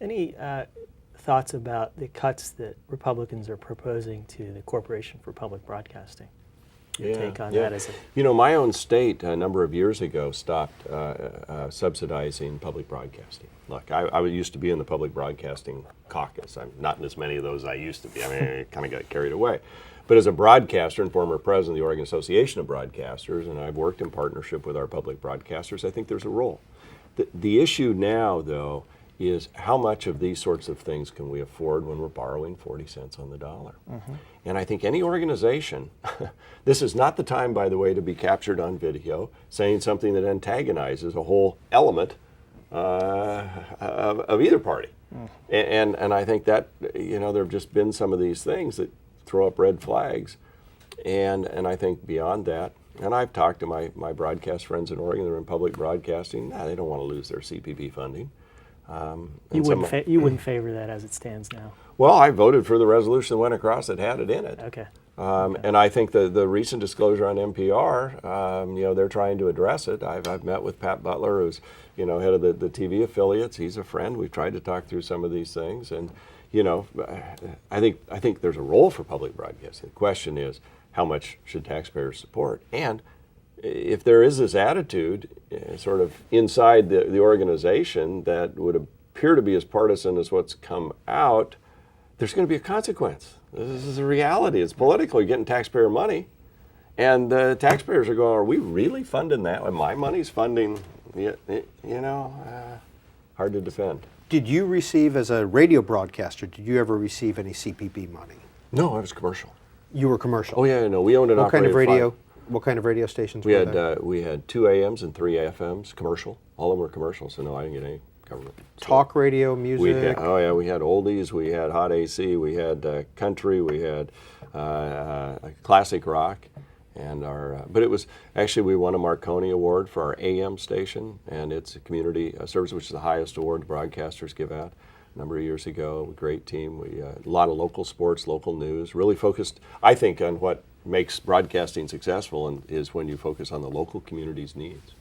Any thoughts about the cuts that Republicans are proposing to the Corporation for Public Broadcasting? Your take on that as a... You know, my own state a number of years ago stopped subsidizing public broadcasting. Look, I used to be in the public broadcasting caucus. I'm not in as many of those as I used to be. I mean, I kind of got carried away. But as a broadcaster and former president of the Oregon Association of Broadcasters, and I've worked in partnership with our public broadcasters, I think there's a role. The issue now, though, is how much of these sorts of things can we afford when we're borrowing 40 cents on the dollar? Mm-hmm. And I think any organization, this is not the time, by the way, to be captured on video saying something that antagonizes a whole element of either party. Mm. And I think that, you know, there have just been some of these things that throw up red flags. And I think beyond that, and I've talked to my broadcast friends in Oregon that are in public broadcasting, they don't want to lose their CPB funding. You wouldn't favor that as it stands now? Well, I voted for the resolution that went across that had it in it. Okay. And I think the recent disclosure on NPR, you know, they're trying to address it. I've met with Pat Butler, who's, you know, head of the TV affiliates. He's a friend. We've tried to talk through some of these things. And, you know, I think there's a role for public broadcasting. The question is, how much should taxpayers support? And if there is this attitude sort of inside the organization that would appear to be as partisan as what's come out, there's going to be a consequence. This is a reality. It's political. You're getting taxpayer money. And the taxpayers are going, are we really funding that? And my money's funding, you know, hard to defend. Did you receive, as a radio broadcaster, did you ever receive any CPB money? No, I was commercial. You were commercial? Oh, yeah, no. We owned an operated What kind of radio stations were there? We had 2 AMs and 3 FMs, commercial. All of them were commercial, so no, I didn't get any government. Talk radio, music? We had oldies, we had hot AC, we had country, we had classic rock. And but it was, actually we won a Marconi Award for our AM station, and it's a community service, which is the highest award broadcasters give out. A number of years ago, a great team. We a lot of local sports, local news, really focused, I think, on what makes broadcasting successful and is when you focus on the local community's needs.